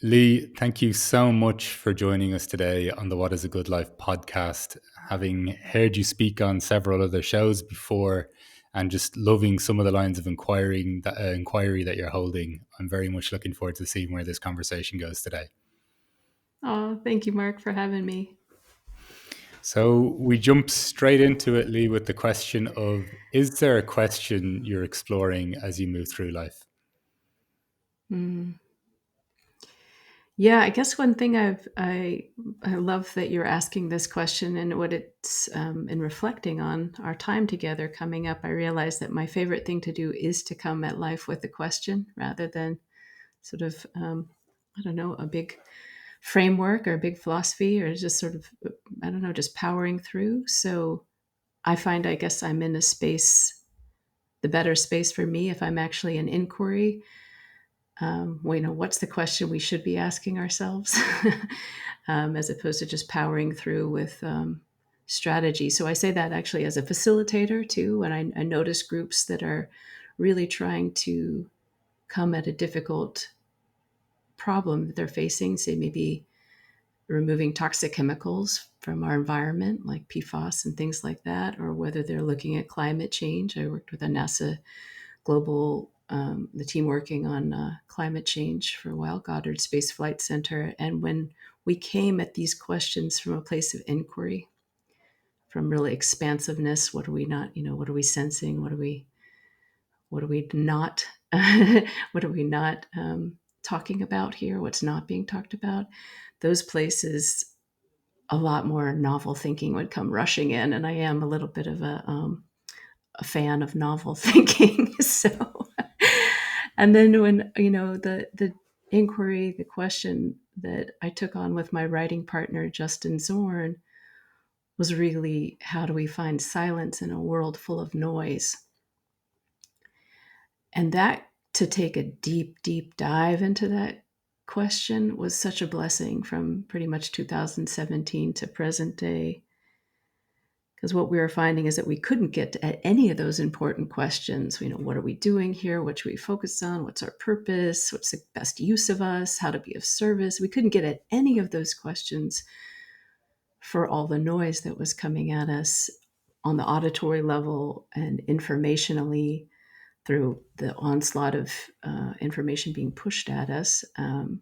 Leigh, thank you so much for joining us today on the What is a Good Life podcast. Having heard you speak on several other shows before and just loving some of the lines of inquiry that you're holding, I'm very much looking forward to seeing where this conversation goes today. Oh, thank you, Mark, for having me. So we jump straight into it, Leigh, with the question of, is there a question you're exploring as you move through life? Mm. Yeah, I guess one thing I love that you're asking this question, and what it's in reflecting on our time together coming up. I realize that my favorite thing to do is to come at life with a question rather than sort of I don't know, a big framework or a big philosophy, or just sort of I don't know, just powering through. So I find, I guess, I'm in a space, the better space for me if I'm actually in inquiry. What's the question we should be asking ourselves, as opposed to just powering through with strategy. So I say that actually as a facilitator too, when I notice groups that are really trying to come at a difficult problem that they're facing, say maybe removing toxic chemicals from our environment, like PFAS and things like that, or whether they're looking at climate change. I worked with a NASA global, the team working on climate change for a while, Goddard Space Flight Center. And when we came at these questions from a place of inquiry, from really expansiveness, what are we not, what are we sensing? What are we not, what are we not talking about here? What's not being talked about? Those places, a lot more novel thinking would come rushing in. And I am a little bit of a fan of novel thinking. So, and then when, the inquiry, the question that I took on with my writing partner, Justin Zorn, was really, how do we find silence in a world full of noise? And that, to take a deep, deep dive into that question, was such a blessing from pretty much 2017 to present day. Because what we were finding is that we couldn't get at any of those important questions. What are we doing here? What should we focus on? What's our purpose? What's the best use of us? How to be of service? We couldn't get at any of those questions for all the noise that was coming at us on the auditory level and informationally, through the onslaught of information being pushed at us. And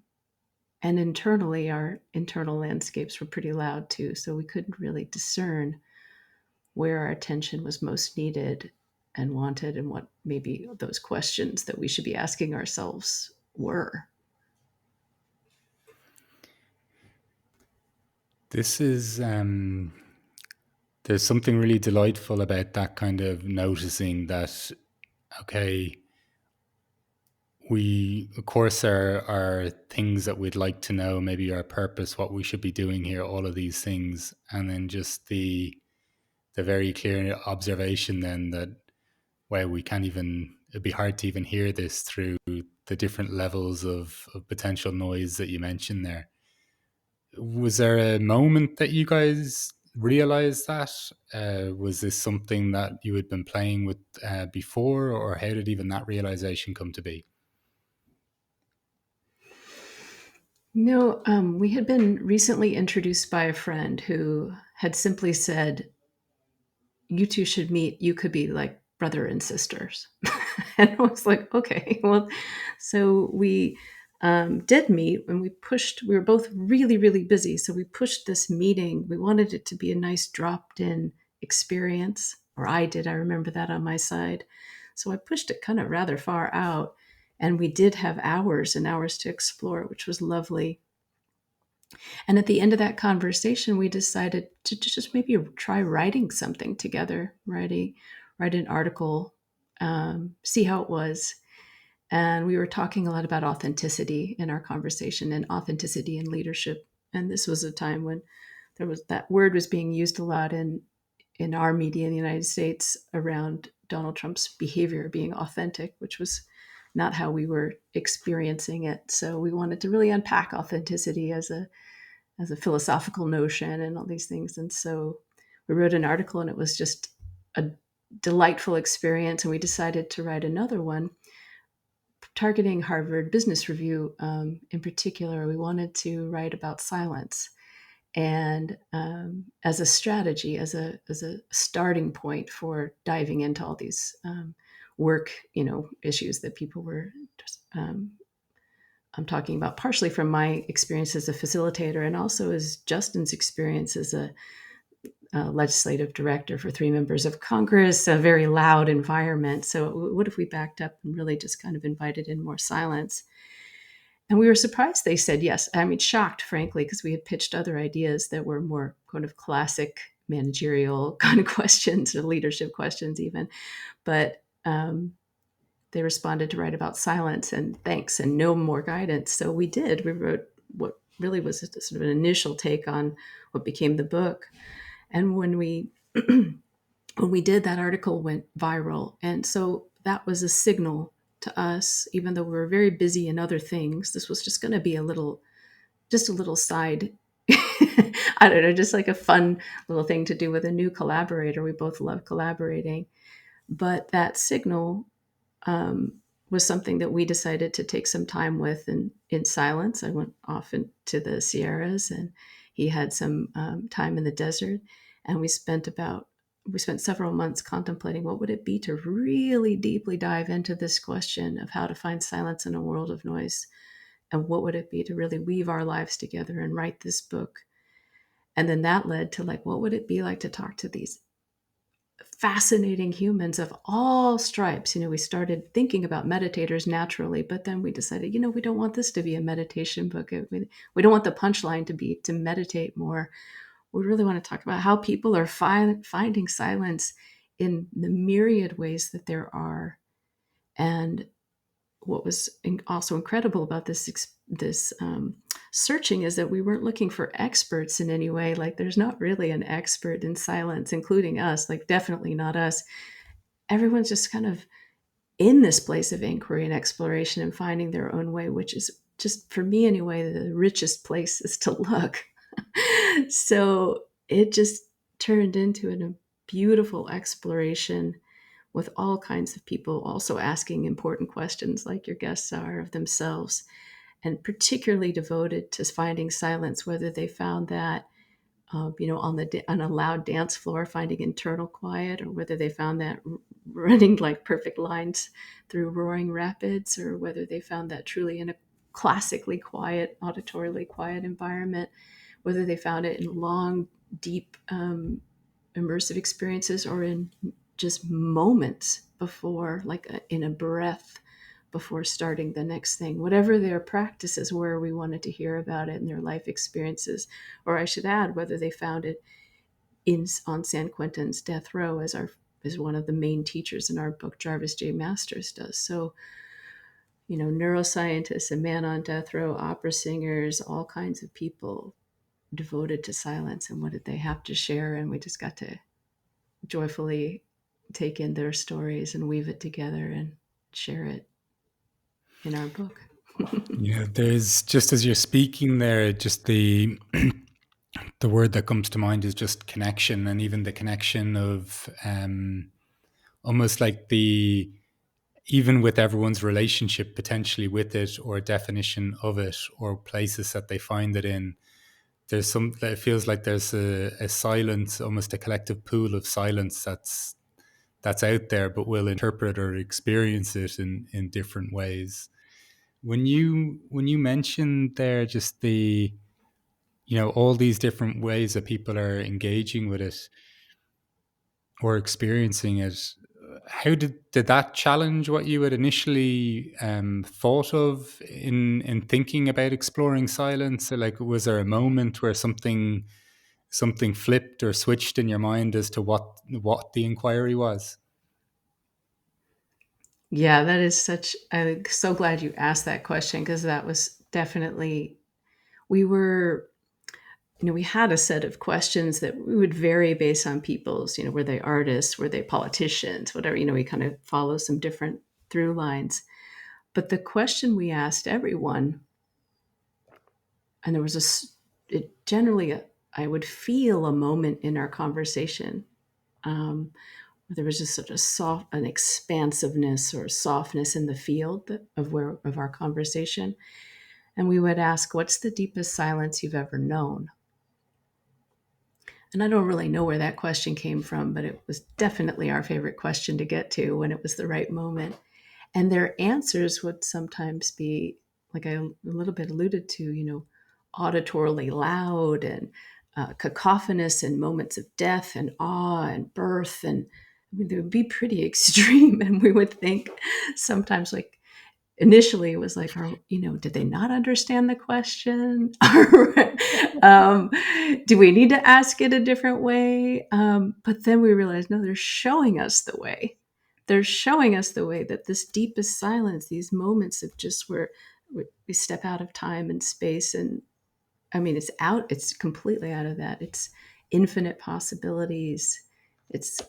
internally, our internal landscapes were pretty loud too. So we couldn't really discern where our attention was most needed and wanted, and what maybe those questions that we should be asking ourselves were. This is there's something really delightful about that kind of noticing that, okay, we of course are things that we'd like to know, maybe our purpose, what we should be doing here, all of these things, and then just the very clear observation then that, wow, we can't even, it'd be hard to even hear this through the different levels of potential noise that you mentioned there. Was there a moment that you guys realized that? Was this something that you had been playing with before, or how did even that realization come to be? No, we had been recently introduced by a friend who had simply said, "You two should meet. You could be like brother and sisters." And I was like, okay, well, so we did meet, and we were both really, really busy. So we pushed this meeting. We wanted it to be a nice dropped in experience, or I did. I remember that on my side. So I pushed it kind of rather far out. And we did have hours and hours to explore, which was lovely. And at the end of that conversation, we decided to just maybe try writing something together, write an article, see how it was. And we were talking a lot about authenticity in our conversation, and authenticity in leadership. And this was a time when that word was being used a lot in our media in the United States around Donald Trump's behavior being authentic, which was not how we were experiencing it. So we wanted to really unpack authenticity as a philosophical notion and all these things. And so we wrote an article, and it was just a delightful experience. And we decided to write another one targeting Harvard Business Review in particular. We wanted to write about silence, and as a strategy, as a starting point for diving into all these work issues that people were I'm talking about, partially from my experience as a facilitator and also as Justin's experience as a legislative director for 3 members of Congress, a very loud environment. So what if we backed up and really just kind of invited in more silence? And we were surprised they said yes. I mean, shocked, frankly, because we had pitched other ideas that were more kind of classic managerial kind of questions or leadership questions even. But they responded to write about silence and thanks and no more guidance. So we did. We wrote what really was sort of an initial take on what became the book. And when we did, that article went viral. And so that was a signal to us, even though we were very busy in other things. This was just going to be just a little side, I don't know, just like a fun little thing to do with a new collaborator. We both love collaborating. But that signal was something that we decided to take some time with in silence. I went off into the Sierras, and he had some time in the desert. And we spent several months contemplating what would it be to really deeply dive into this question of how to find silence in a world of noise, and what would it be to really weave our lives together and write this book. And then that led to, like, what would it be like to talk to these fascinating humans of all stripes. We started thinking about meditators naturally, but then we decided, we don't want this to be a meditation book. We don't want the punchline to be to meditate more. We really want to talk about how people are finding silence in the myriad ways that there are. And what was also incredible about this searching is that we weren't looking for experts in any way. Like, there's not really an expert in silence, including us, like definitely not us. Everyone's just kind of in this place of inquiry and exploration and finding their own way, which is just, for me anyway, the richest places to look. So it just turned into a beautiful exploration with all kinds of people also asking important questions, like your guests are, of themselves, and particularly devoted to finding silence, whether they found that, on a loud dance floor, finding internal quiet, or whether they found that running like perfect lines through roaring rapids, or whether they found that truly in a classically quiet, auditorily quiet environment, whether they found it in long, deep, immersive experiences, or in just moments before, like in a breath before starting the next thing. Whatever their practices were, we wanted to hear about it in their life experiences. Or I should add, whether they found it on San Quentin's death row, as one of the main teachers in our book, Jarvis J. Masters, does. So, neuroscientists, a man on death row, opera singers, all kinds of people devoted to silence, and what did they have to share? And we just got to joyfully take in their stories and weave it together and share it in our book. Yeah, there's, just as you're speaking there, just the word that comes to mind is just connection, and even the connection of almost like the, even with everyone's relationship potentially with it, or definition of it, or places that they find it in. It feels like there's a silence, almost a collective pool of silence that's out there, but will interpret or experience it in different ways. When you mentioned there just the, all these different ways that people are engaging with it or experiencing it, how did that challenge what you had initially thought of in thinking about exploring silence? Like, was there a moment where something flipped or switched in your mind as to what the inquiry was? Yeah, I'm so glad you asked that question, because that was definitely, we were, we had a set of questions that we would vary based on people's, were they artists, were they politicians, whatever, we kind of follow some different through lines. But the question we asked everyone, and there was I would feel a moment in our conversation, there was just such a soft, an expansiveness or softness in the field of our conversation. And we would ask, what's the deepest silence you've ever known? And I don't really know where that question came from, but it was definitely our favorite question to get to when it was the right moment. And their answers would sometimes be, like I a little bit alluded to, auditorily loud and cacophonous, and moments of death and awe and birth. And I mean, they would be pretty extreme. And we would think sometimes, like, initially it was like, did they not understand the question? um, do we need to ask it a different way? But then we realized, no, they're showing us the way. They're showing us the way, that this deepest silence, these moments of just where we step out of time and space. And I mean, it's completely out of that. It's infinite possibilities. It's,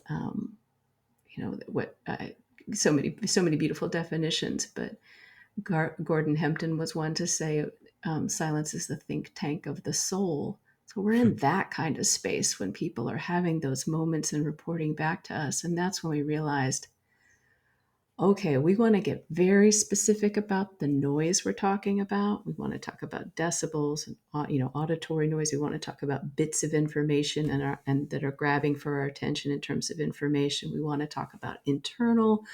what so many beautiful definitions, but Gordon Hempton was one to say, silence is the think tank of the soul. So we're in that kind of space when people are having those moments and reporting back to us. And that's when we realized, okay, we want to get very specific about the noise we're talking about. We want to talk about decibels and auditory noise. We want to talk about bits of information and that are grabbing for our attention in terms of information. We want to talk about internal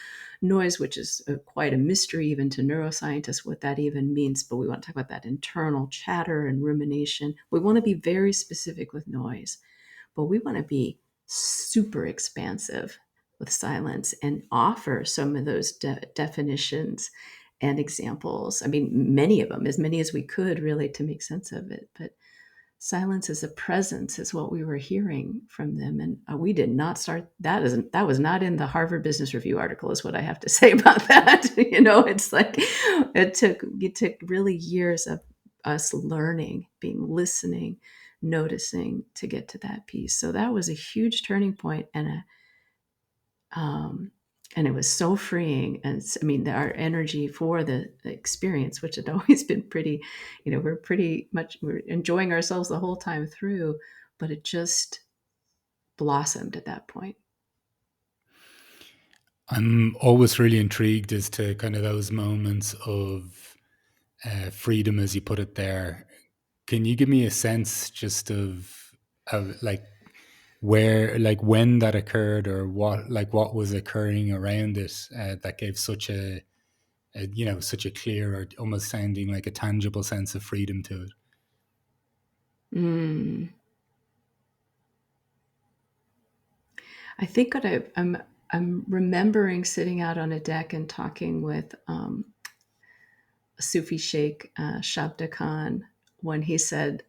noise, which is quite a mystery even to neuroscientists what that even means. But we want to talk about that internal chatter and rumination. We want to be very specific with noise, but we want to be super expansive with silence and offer some of those definitions and examples. I mean, many of them, as many as we could, really, to make sense of it. But silence as a presence is what we were hearing from them. And we did not start that was not in the Harvard Business Review article, is what I have to say about that. It's like it took really years of us learning, listening, noticing to get to that piece. So that was a huge turning point, and it was so freeing. And I mean, our energy for the experience, which had always been pretty, we're enjoying ourselves the whole time through, but it just blossomed at that point. I'm always really intrigued as to kind of those moments of freedom, as you put it there. Can you give me a sense just of like where, like when that occurred, or what was occurring around it that gave such such a clear, or almost sounding like a tangible sense of freedom to it? Mm. I think what I'm remembering sitting out on a deck and talking with a Sufi sheikh, Shabda Khan, when he said,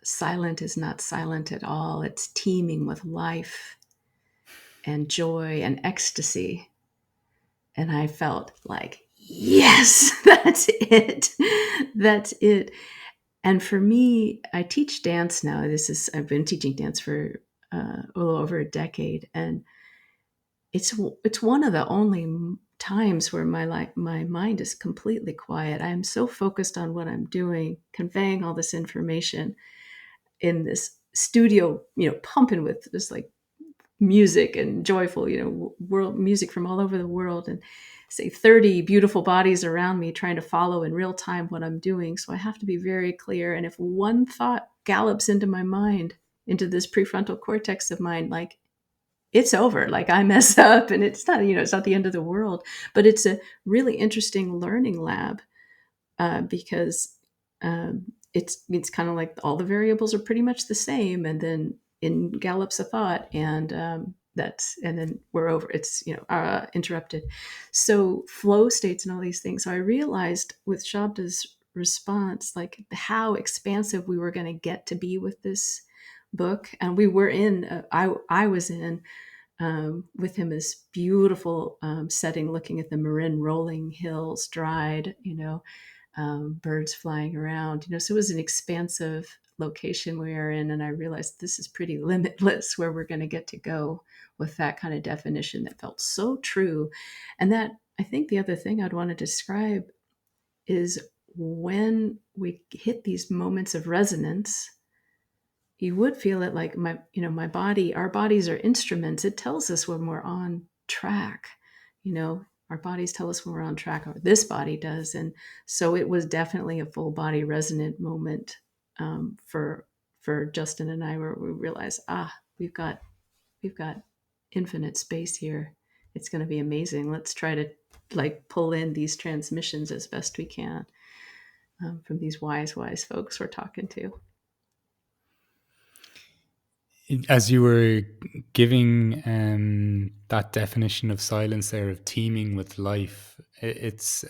"Silent is not silent at all. It's teeming with life and joy and ecstasy." And I felt like, yes, that's it. That's it. And for me, I teach dance now. I've been teaching dance for a little over a decade, and it's one of the only times where my mind is completely quiet. I am so focused on what I'm doing, conveying all this information in this studio, pumping with just like music and joyful, world music from all over the world, and say 30 beautiful bodies around me trying to follow in real time what I'm doing. So I have to be very clear. And if one thought gallops into my mind, into this prefrontal cortex of mine, like, it's over, like I mess up, and it's not, it's not the end of the world, but it's a really interesting learning lab, because it's kind of like all the variables are pretty much the same, and then in gallops a thought, and and then we're over. It's interrupted. So flow states and all these things. So I realized with Shabda's response, like how expansive we were going to get to be with this book, and we were in. I was in. With him, this beautiful setting, looking at the Marin rolling hills, dried, birds flying around, so it was an expansive location we are in. And I realized this is pretty limitless where we're going to get to go with that kind of definition that felt so true. And that, I think the other thing I'd want to describe is when we hit these moments of resonance, he would feel it like my body, our bodies are instruments. It tells us when we're on track. Our bodies tell us when we're on track, or this body does. And so it was definitely a full body resonant moment, for Justin and I, where we realized, we've got infinite space here. It's going to be amazing. Let's try to pull in these transmissions as best we can, from these wise folks we're talking to. As you were giving that definition of silence there, of teeming with life, it's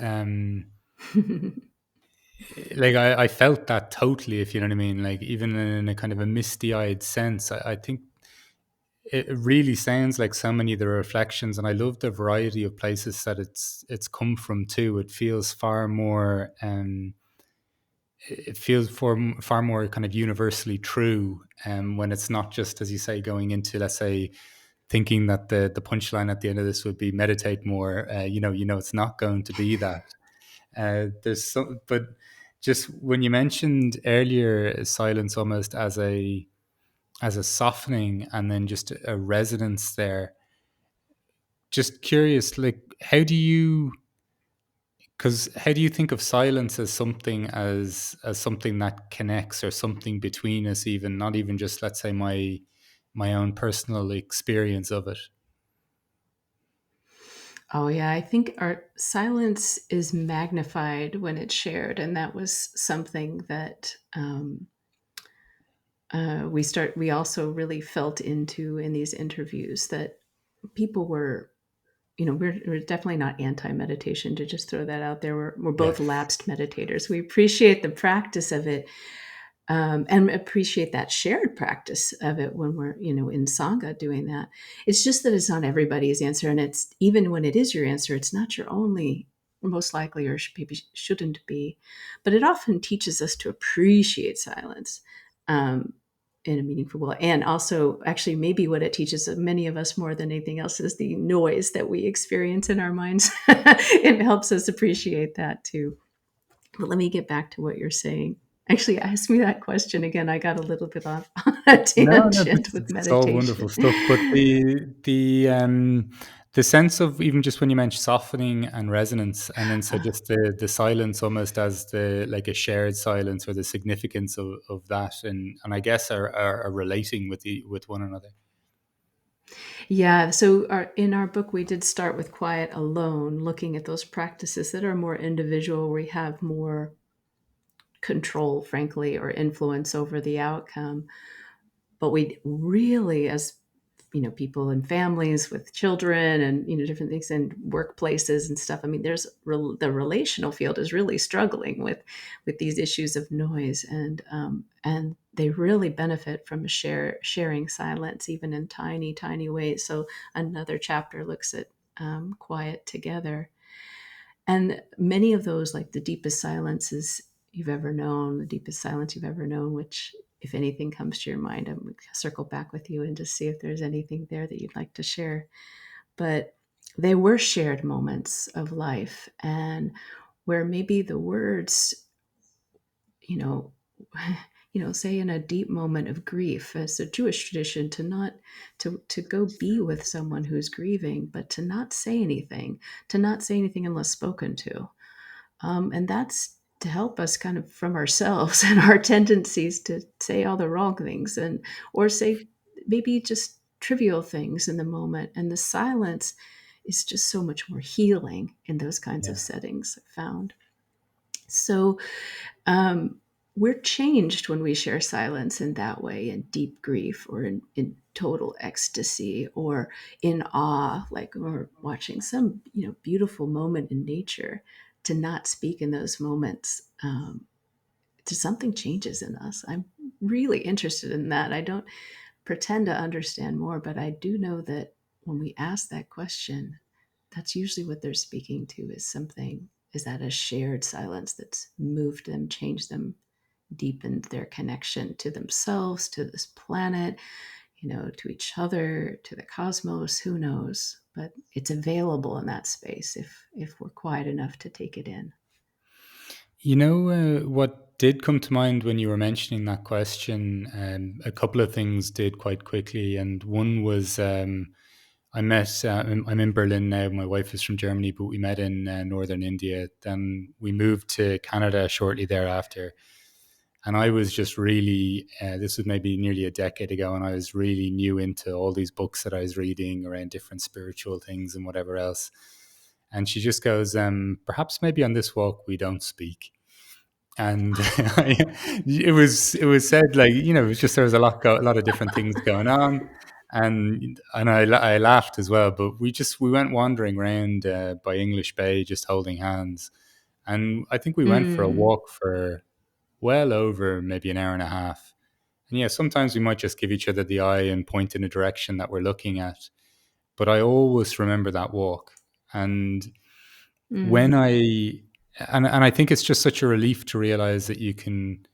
like I felt that totally, if you know what I mean. Like, even in a kind of a misty-eyed sense, I think it really sounds like so many of the reflections, and I love the variety of places that it's come from too. It feels far more far more kind of universally true, when it's not just, as you say, going into, let's say, thinking that the punchline at the end of this would be meditate more. It's not going to be that. There's some, but just when you mentioned earlier silence almost as a softening, and then just a resonance there. Just curious, like, how do you think of silence as something that connects, or something between us, even not even just, let's say, my own personal experience of it? Oh, yeah. I think our silence is magnified when it's shared. And that was something that, we also really felt into in these interviews, that people were, we're definitely not anti-meditation, to just throw that out there. We're Yeah. both lapsed meditators. We appreciate the practice of it, and appreciate that shared practice of it when we're, in Sangha doing that. It's just that it's not everybody's answer. And it's, even when it is your answer, it's not your only, most likely, or maybe shouldn't be. But it often teaches us to appreciate silence, um, in a meaningful way. And also, actually, maybe what it teaches many of us more than anything else is the noise that we experience in our minds. It helps us appreciate that too. But let me get back to what you're saying. Actually, ask me that question again. I got a little bit off on a No, no, tangent with it's all wonderful meditation. stuff. But the sense of, even just when you mentioned softening and resonance, and then so just the silence almost as the, like, a shared silence, or the significance of that, and I guess are relating with one another. Yeah. So in our book, we did start with quiet alone, looking at those practices that are more individual, where we have more control, frankly, or influence over the outcome. But we really, as people in families with children, and different things, and workplaces and stuff. I mean, the relational field is really struggling with these issues of noise, and they really benefit from sharing silence, even in tiny ways. So another chapter looks at, quiet together. And many of those, like the deepest silences you've ever known, the deepest silence you've ever known, which, if anything comes to your mind, I'm going to circle back with you and just see if there's anything there that you'd like to share. But they were shared moments of life, and where maybe the words, you know, say in a deep moment of grief, as a Jewish tradition, to not to go be with someone who's grieving, but to not say anything unless spoken to. And that's to help us kind of from ourselves and our tendencies to say all the wrong things, or say maybe just trivial things in the moment. And the silence is just so much more healing in those kinds of Yeah. settings, I found. So, um, we're changed when we share silence in that way, in deep grief, or in total ecstasy, or in awe, like when we're watching some beautiful moment in nature. To not speak in those moments, to something changes in us. I'm really interested in that. I don't pretend to understand more, but I do know that when we ask that question, that's usually what they're speaking to, is something, is that a shared silence that's moved them, changed them, deepened their connection to themselves, to this planet, to each other, to the cosmos. Who knows? But it's available in that space if we're quiet enough to take it in. What did come to mind when you were mentioning that question, a couple of things did quite quickly, and one was I met. I'm in Berlin now. My wife is from Germany, but we met in northern India. Then we moved to Canada shortly thereafter, and I was just really. This was maybe nearly a decade ago, and I was really new into all these books that I was reading around different spiritual things and whatever else. And she just goes, "Perhaps maybe on this walk we don't speak." And it was said, like, it was just, there was a lot of different things going on, and I laughed as well, but we went wandering around by English Bay, just holding hands, and I think we went for a Mm. walk for well over maybe an hour and a half. And yeah, sometimes we might just give each other the eye and point in a direction that we're looking at, but I always remember that walk. And when Mm. I and I think it's just such a relief to realize that you can,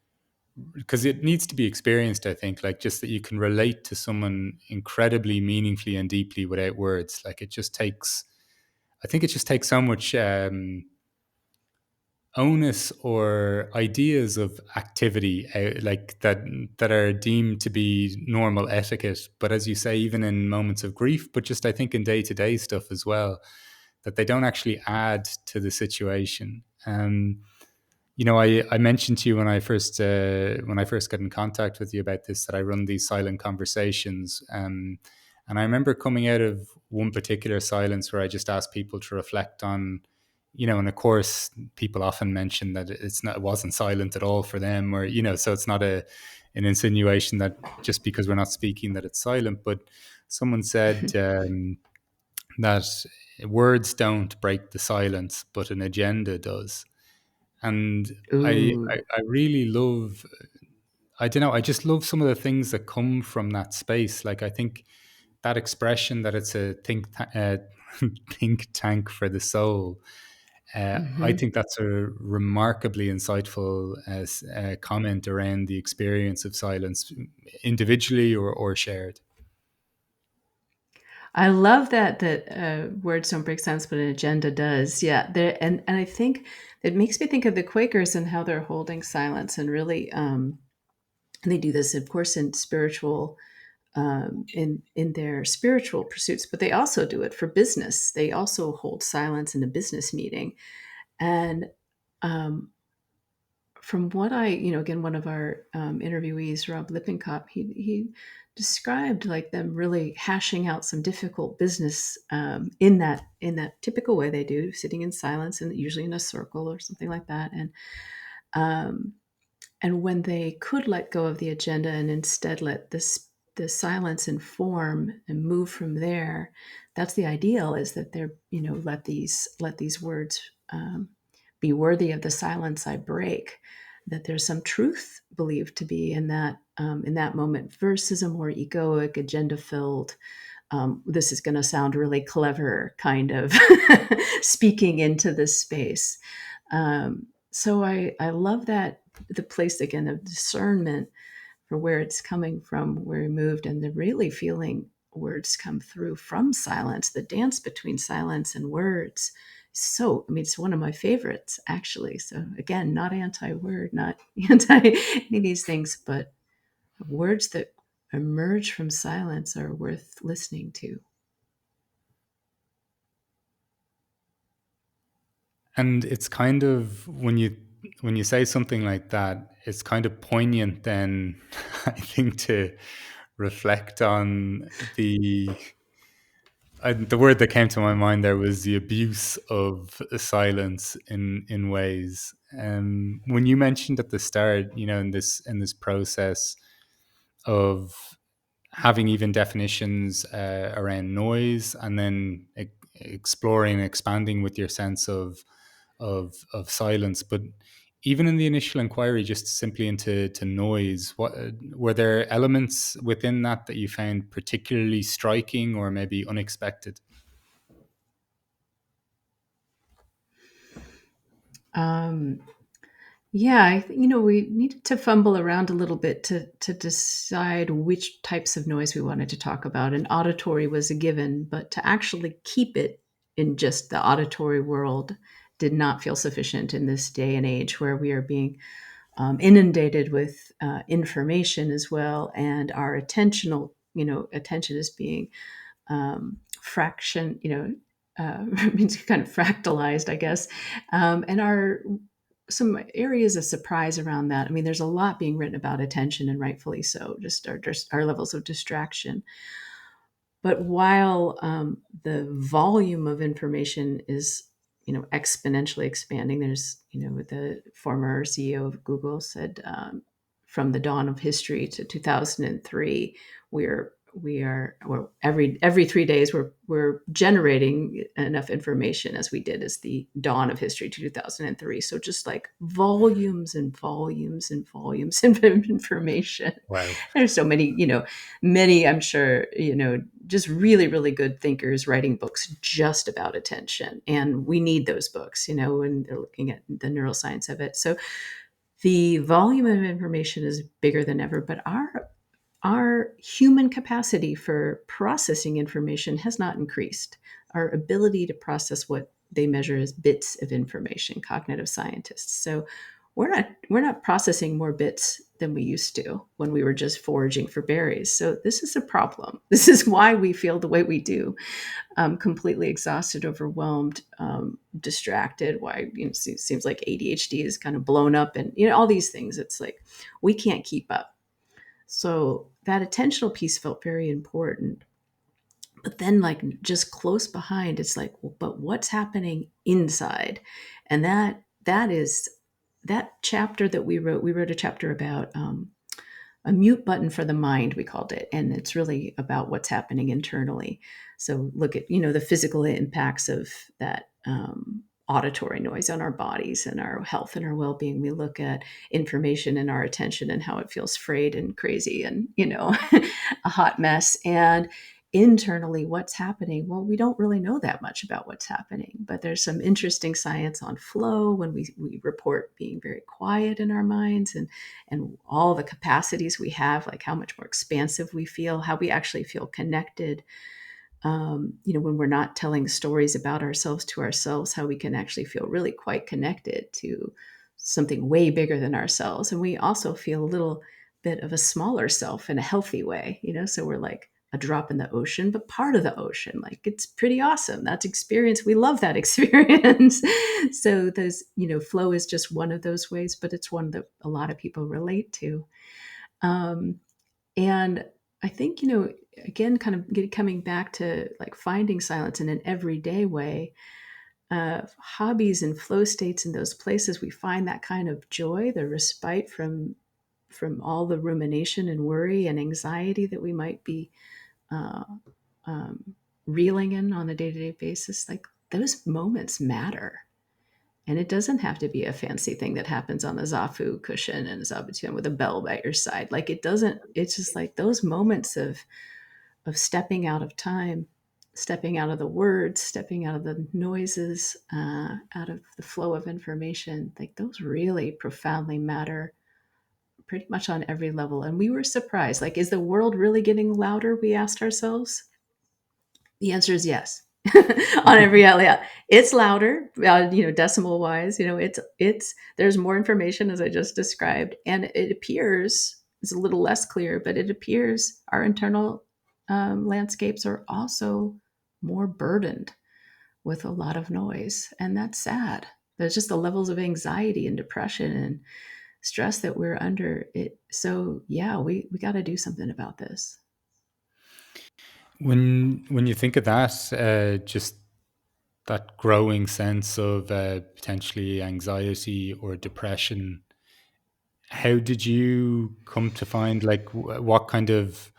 because it needs to be experienced, I think, like, just that you can relate to someone incredibly meaningfully and deeply without words. Like, it just takes, I think it just takes so much onus or ideas of activity, like that are deemed to be normal etiquette, but as you say, even in moments of grief, but just I think in day-to-day stuff as well, that they don't actually add to the situation. I mentioned to you when I first got in contact with you about this, that I run these silent conversations, and I remember coming out of one particular silence where I just asked people to reflect on, and of course, people often mention that it wasn't silent at all for them, or so it's not an insinuation that just because we're not speaking that it's silent, but someone said that words don't break the silence, but an agenda does. And Ooh. I really love, I don't know, I just love some of the things that come from that space. Like, I think that expression that it's a think tank for the soul. I Hmm. think that's a remarkably insightful comment around the experience of silence, individually or shared. I love that words don't break silence, but an agenda does. Yeah, there, and I think it makes me think of the Quakers and how they're holding silence, and really, and they do this, of course, in spiritual, in their spiritual pursuits, but they also do it for business. They also hold silence in a business meeting, and um, from what again, one of our interviewees, Rob Lippincott, he described like them really hashing out some difficult business in that typical way they do, sitting in silence and usually in a circle or something like that, um, and when they could let go of the agenda and instead let the silence inform and move from there, that's the ideal. Is that they're let these words be worthy of the silence I break. That there's some truth believed to be in that moment versus a more egoic, agenda filled. This is going to sound really clever, kind of speaking into this space. So I love that, the place again of discernment for where it's coming from, where we moved, and the really feeling words come through from silence, the dance between silence and words. So, I mean, it's one of my favorites, actually. So, again, not anti word, not anti any of these things, but words that emerge from silence are worth listening to. And it's kind of, when you say something like that, it's kind of poignant then, I think, to reflect on the word that came to my mind there was the abuse of silence in ways. When you mentioned at the start, in this process of having even definitions around noise, and then exploring and expanding with your sense of silence. But even in the initial inquiry, just simply into to noise, what were there elements within that you found particularly striking or maybe unexpected? Um, Yeah, we needed to fumble around a little bit to decide which types of noise we wanted to talk about. And auditory was a given, but to actually keep it in just the auditory world did not feel sufficient in this day and age where we are being inundated with information as well, and our attention is being fraction, means kind of fractalized, I guess, and our some areas of surprise around that. I mean, there's a lot being written about attention, and rightfully so, just our levels of distraction. But while the volume of information is, exponentially expanding, there's, the former CEO of Google said, from the dawn of history to 2003, every 3 days we're generating enough information as we did as the dawn of history to 2003. So just like volumes and volumes and volumes of information. Wow. There's so many, many, I'm sure, just really, really good thinkers writing books just about attention. And we need those books, when they're looking at the neuroscience of it. So the volume of information is bigger than ever, but our human capacity for processing information has not increased. Our ability to process what they measure as bits of information, cognitive scientists. So we're not processing more bits than we used to when we were just foraging for berries. So this is a problem. This is why we feel the way we do, completely exhausted, overwhelmed, distracted. Why it seems like ADHD is kind of blown up, and all these things. It's like we can't keep up. So that attentional piece felt very important. But then, like, just close behind, it's like, well, but what's happening inside? And that is that chapter that we wrote. We wrote a chapter about a mute button for the mind, we called it, and it's really about what's happening internally. So look at the physical impacts of that. Auditory noise on our bodies and our health and our well-being. We look at information and our attention and how it feels frayed and crazy and a hot mess. And internally, what's happening? Well, we don't really know that much about what's happening, but there's some interesting science on flow when we report being very quiet in our minds, and all the capacities we have, like how much more expansive we feel, how we actually feel connected, when we're not telling stories about ourselves to ourselves, how we can actually feel really quite connected to something way bigger than ourselves. And we also feel a little bit of a smaller self in a healthy way, so we're like a drop in the ocean, but part of the ocean. Like, it's pretty awesome. That's experience. We love that experience. So those, flow is just one of those ways, but it's one that a lot of people relate to. And I think, again, kind of coming back to like finding silence in an everyday way, hobbies and flow states in those places, we find that kind of joy, the respite from all the rumination and worry and anxiety that we might be uh, reeling in on a day-to-day basis. Like, those moments matter. And it doesn't have to be a fancy thing that happens on the Zafu cushion and Zabuton with a bell by your side. Like, it doesn't, it's just like those moments of stepping out of time, stepping out of the words, stepping out of the noises, out of the flow of information. Like, those really profoundly matter pretty much on every level. And we were surprised. Like, is the world really getting louder? We asked ourselves. The answer is yes. On every outlet, it's louder, decimal wise. It's there's more information, as I just described, and it appears it's a little less clear, but it appears our internal landscapes are also more burdened with a lot of noise, and that's sad. There's just the levels of anxiety and depression and stress that we're under. It so yeah, we got to do something about this. When you think of that, just that growing sense of potentially anxiety or depression, how did you come to find, like, what kind of,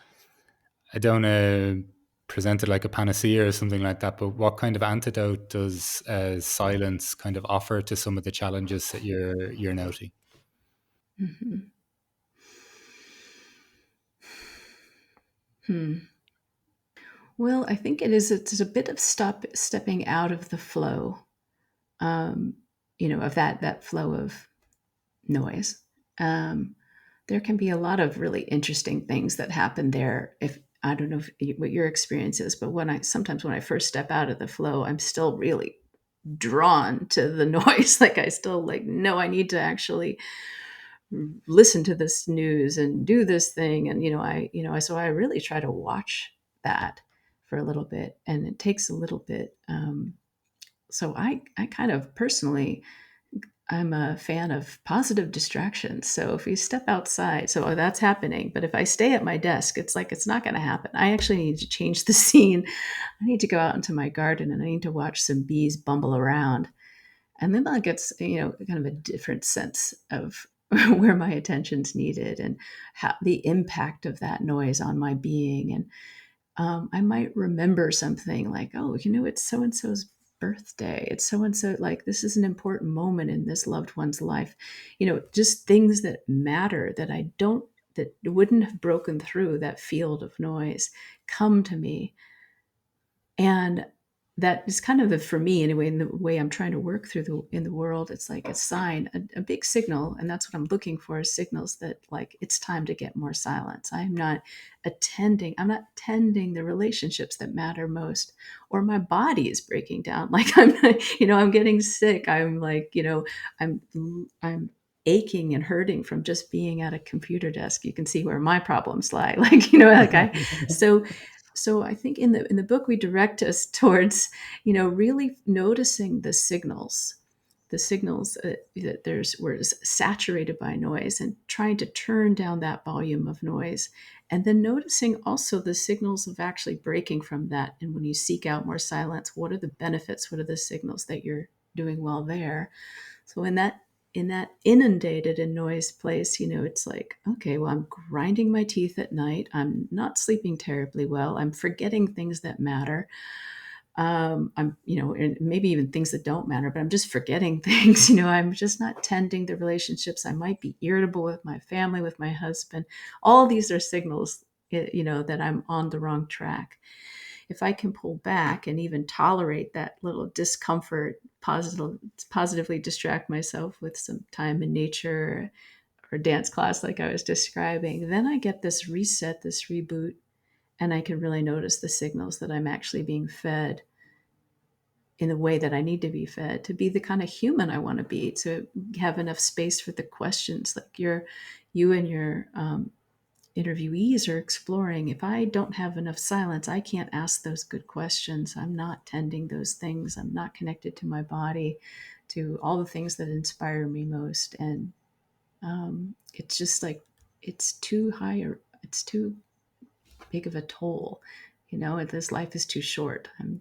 I don't present it like a panacea or something like that, but what kind of antidote does silence kind of offer to some of the challenges that you're noting? Mhm. Hmm. Well, I think it's a bit of stepping out of the flow, um, of that flow of noise. Um, there can be a lot of really interesting things that happen there. If I don't know what your experience is, but sometimes when I first step out of the flow, I'm still really drawn to the noise. Like, I still like, no, I need to actually listen to this news and do this thing. And, so I really try to watch that for a little bit, and it takes a little bit. So I kind of personally, I'm a fan of positive distractions. So if you step outside, so that's happening. But if I stay at my desk, it's like it's not going to happen. I actually need to change the scene. I need to go out into my garden and I need to watch some bees bumble around. And then that gets, kind of a different sense of where my attention's needed and how the impact of that noise on my being. And I might remember something like, oh, it's so and so's birthday. It's so and so, like, this is an important moment in this loved one's life. Just things that matter that wouldn't have broken through that field of noise come to me. And that is kind of for me anyway, in the way I'm trying to work through in the world. It's like a sign, a big signal. And that's what I'm looking for, is signals that, like, it's time to get more silence. I'm not tending the relationships that matter most, or my body is breaking down. Like I'm getting sick. I'm like, I'm aching and hurting from just being at a computer desk. You can see where my problems lie. Like, so I think in the book we direct us towards, really noticing the signals that we're saturated by noise, and trying to turn down that volume of noise, and then noticing also the signals of actually breaking from that. And when you seek out more silence, what are the benefits? What are the signals that you're doing well there? So in that inundated in noise place, it's like, okay, well, I'm grinding my teeth at night. I'm not sleeping terribly well. I'm forgetting things that matter. And maybe even things that don't matter, but I'm just forgetting things. I'm just not tending the relationships. I might be irritable with my family, with my husband. All these are signals, that I'm on the wrong track. If I can pull back and even tolerate that little discomfort, positively distract myself with some time in nature or dance class, like I was describing, then I get this reset, this reboot, and I can really notice the signals that I'm actually being fed in the way that I need to be fed, to be the kind of human I want to be, to have enough space for the questions like you and your interviewees are exploring. If I don't have enough silence, I can't ask those good questions. I'm not tending those things. I'm not connected to my body, to all the things that inspire me most. And it's just like, it's too high, or it's too big of a toll. This life is too short. I'm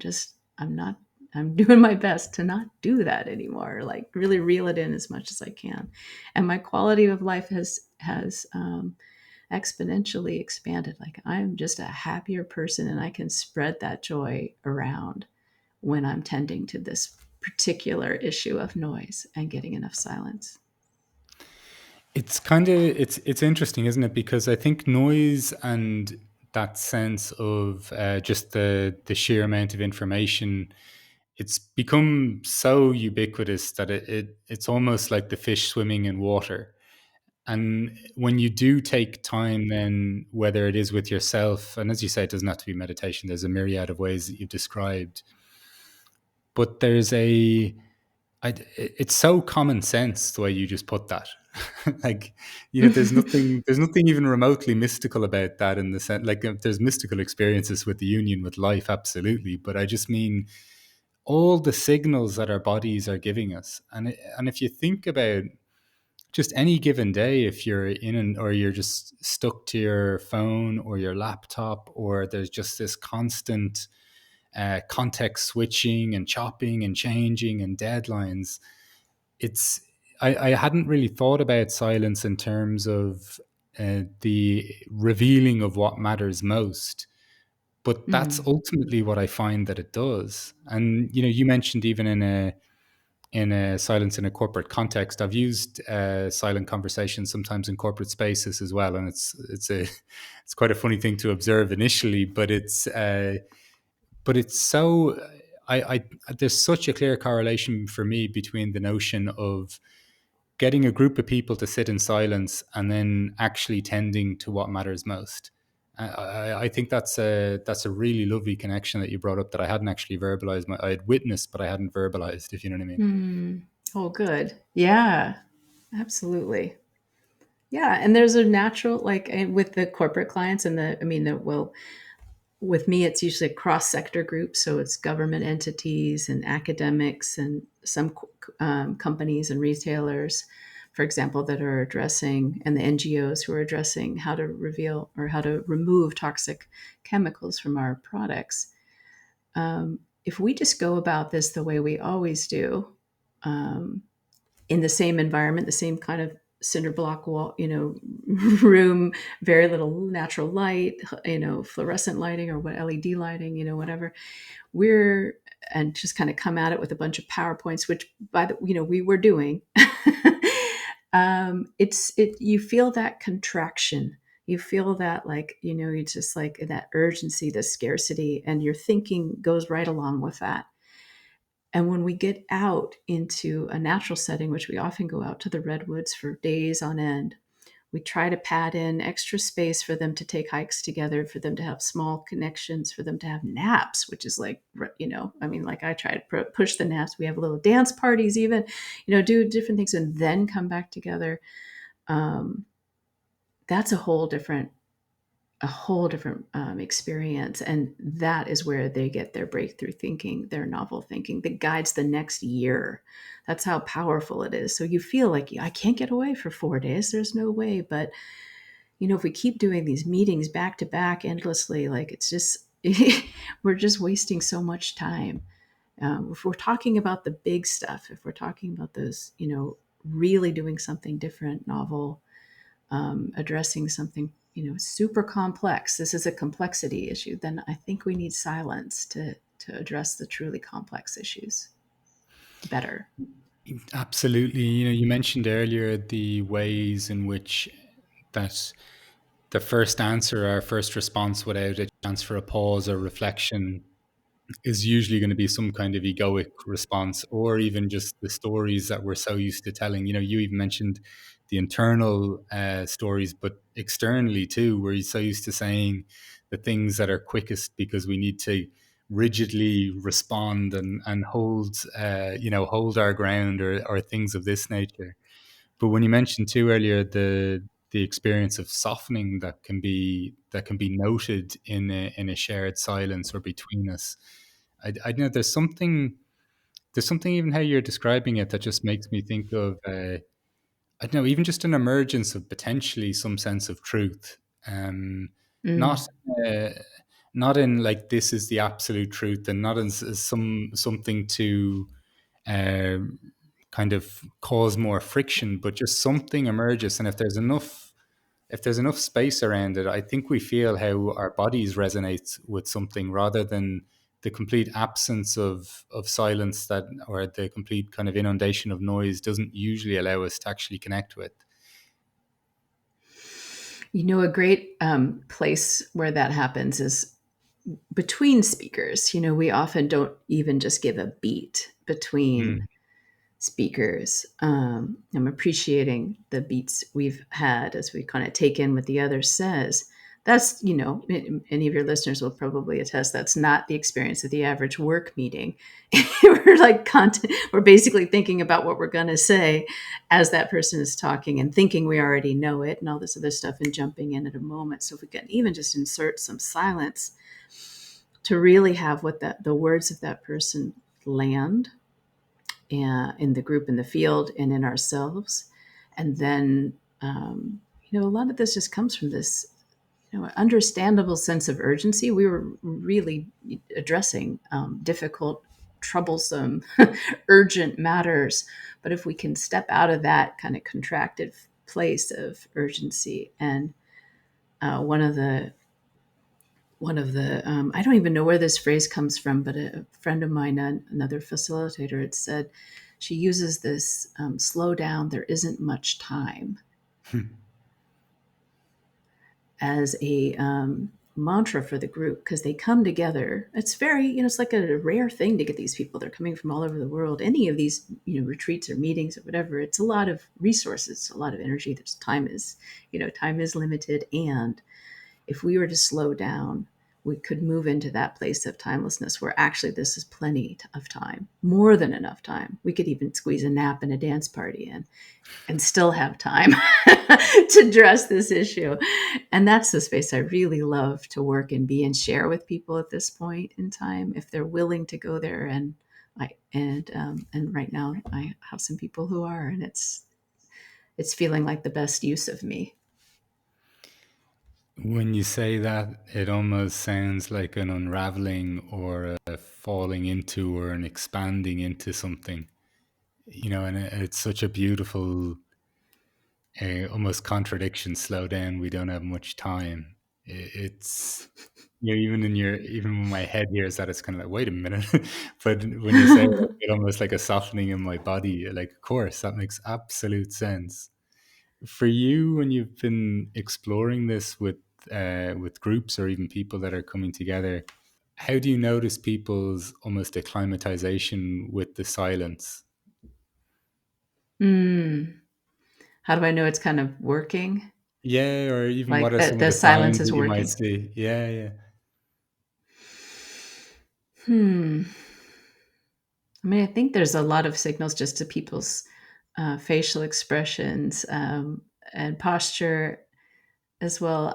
doing my best to not do that anymore. Like, really reel it in as much as I can. And my quality of life has exponentially expanded. Like, I'm just a happier person, and I can spread that joy around when I'm tending to this particular issue of noise and getting enough silence. It's interesting, isn't it? Because I think noise and that sense of just the sheer amount of information, it's become so ubiquitous that it's almost like the fish swimming in water. And when you do take time, then whether it is with yourself, and as you say, it doesn't have to be meditation. There's a myriad of ways that you've described, but it's so common sense the way you just put that. Like, there's nothing even remotely mystical about that, in the sense, like, there's mystical experiences with the union with life, absolutely. But I just mean all the signals that our bodies are giving us. And if you think about just any given day, if you're or you're just stuck to your phone or your laptop, or there's just this constant context switching and chopping and changing and deadlines, it's I hadn't really thought about silence in terms of the revealing of what matters most, but that's Mm. ultimately what I find that it does. And you mentioned even in a silence in a corporate context. I've used silent conversations sometimes in corporate spaces as well, and it's quite a funny thing to observe initially, but it's so I there's such a clear correlation for me between the notion of getting a group of people to sit in silence and then actually tending to what matters most. I think that's a really lovely connection that you brought up, that I hadn't actually verbalized. I had witnessed, but I hadn't verbalized, if you know what I mean. Mm. Oh, good. Yeah, absolutely. Yeah, and there's a natural, like, with the corporate clients and well, with me, it's usually a cross sector group. So it's government entities and academics and some companies and retailers, for example, that are addressing, and the NGOs who are addressing how to reveal or how to remove toxic chemicals from our products. If we just go about this the way we always do, um, in the same environment, the same kind of cinder block wall, room, very little natural light, fluorescent lighting or what LED lighting, whatever. We're and just kind of come at it with a bunch of PowerPoints, which we were doing. You feel that contraction. You feel that, like, it's just like that urgency, the scarcity, and your thinking goes right along with that. And when we get out into a natural setting, which we often go out to the redwoods for days on end, we try to pad in extra space for them to take hikes together, for them to have small connections, for them to have naps, which is like, like I try to push the naps. We have little dance parties, even, do different things and then come back together. That's a whole different experience. And that is where they get their breakthrough thinking, their novel thinking that guides the next year. That's how powerful it is. So you feel like, I can't get away for 4 days. There's no way. But, if we keep doing these meetings back to back endlessly, like, it's just, we're just wasting so much time. If we're talking about the big stuff, if we're talking about those, really doing something different, novel, addressing something, super complex. This is a complexity issue. Then I think we need silence to address the truly complex issues better. Absolutely. You mentioned earlier the ways in which that the first answer, our first response without a chance for a pause or reflection is usually going to be some kind of egoic response, or even just the stories that we're so used to telling. You even mentioned the internal stories, but externally too, we're so used to saying the things that are quickest because we need to rigidly respond and hold hold our ground, or things of this nature. But when you mentioned too earlier the experience of softening that can be noted in a shared silence or between us, I know there's something even how you're describing it that just makes me think of I don't know, even just an emergence of potentially some sense of truth. Um, not Mm. uh, not in like this is the absolute truth, and not as something to uh, kind of cause more friction, but just something emerges. And if there's enough space around it, I think we feel how our bodies resonate with something, rather than the complete absence of silence, that or the complete kind of inundation of noise doesn't usually allow us to actually connect with. A great place where that happens is between speakers. We often don't even just give a beat between Mm. speakers. I'm appreciating the beats we've had as we kind of take in what the other says. That's, any of your listeners will probably attest, that's not the experience of the average work meeting. We're basically thinking about what we're going to say as that person is talking and thinking we already know it and all this other stuff and jumping in at a moment. So if we can even just insert some silence to really have the words of that person land in the group, in the field, and in ourselves. And then, a lot of this just comes from this, understandable sense of urgency. We were really addressing difficult, troublesome, urgent matters. But if we can step out of that kind of contracted place of urgency, and one of the I don't even know where this phrase comes from, but a friend of mine, another facilitator, had said she uses this slow down, there isn't much time, as a mantra for the group, because they come together. It's very, it's like a rare thing to get these people. They're coming from all over the world. Any of these, retreats or meetings or whatever, it's a lot of resources, a lot of energy. Time is limited. And if we were to slow down, we could move into that place of timelessness where actually this is plenty of time, more than enough time. We could even squeeze a nap and a dance party in and still have time to address this issue. And that's the space I really love to work and be and share with people at this point in time, if they're willing to go there. And right now I have some people who are, and it's feeling like the best use of me. When you say that, it almost sounds like an unraveling or a falling into or an expanding into something, and it's such a beautiful, almost contradiction. Slow down, we don't have much time. It's, even when my head hears that, it's kind of like, wait a minute. But when you say it, it almost like a softening in my body, like, of course, that makes absolute sense. For you, when you've been exploring this with groups or even people that are coming together, how do you notice people's almost acclimatization with the silence? Mm. How do I know it's kind of working? Yeah, or even what Like are some that of the the signs silence is that you might working. see? Yeah, yeah. Hmm. I mean, I think there's a lot of signals just to people's facial expressions and posture, as well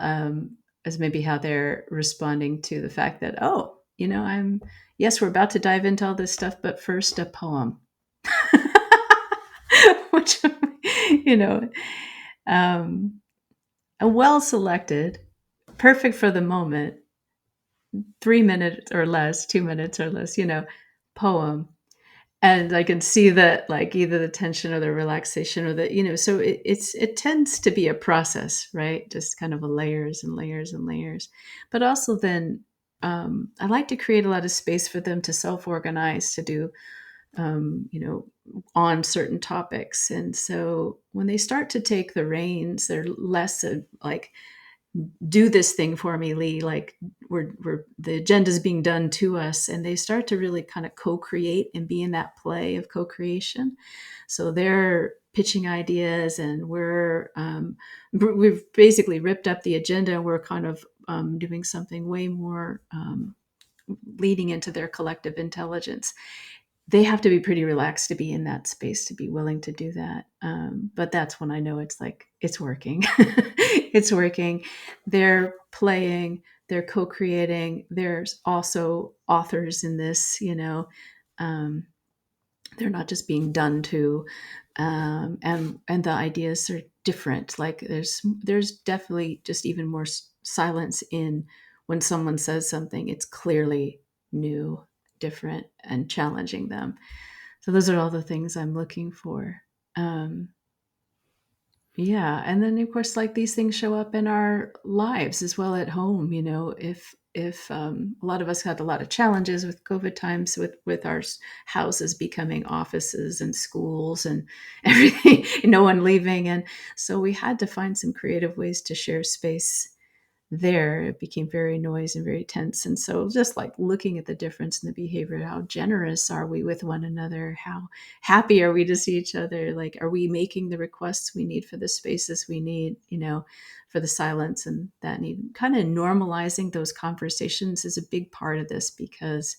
as maybe how they're responding to the fact that, oh, yes, we're about to dive into all this stuff, but first a poem, which, you know, um, a well selected, perfect for the moment, 3 minutes or less, 2 minutes or less, poem. And I can see that, like, either the tension or the relaxation, or so it tends to be a process, right? Just kind of a layers and layers and layers. But also then I like to create a lot of space for them to self-organize, to do, on certain topics. And so when they start to take the reins, they're less of like, do this thing for me, Leigh. Like, we're the agenda's being done to us, and they start to really kind of co-create and be in that play of co-creation. So they're pitching ideas, and we've basically ripped up the agenda, and we're kind of doing something way more leading into their collective intelligence. They have to be pretty relaxed to be in that space, to be willing to do that. But that's when I know it's like, it's working. It's working. They're playing, they're co-creating. There's also authors in this, um, they're not just being done to. And the ideas are different. Like, there's definitely just even more silence in when someone says something. It's clearly new, different, and challenging them. So those are all the things I'm looking for. Um, yeah, and then of course, like, these things show up in our lives as well at home. If a lot of us had a lot of challenges with COVID times, with our houses becoming offices and schools and everything, no one leaving, and so we had to find some creative ways to share space there. It became very noisy and very tense. And so just like looking at the difference in the behavior, how generous are we with one another? How happy are we to see each other? Like, are we making the requests we need for the spaces we need, for the silence and that need? Kind of normalizing those conversations is a big part of this, because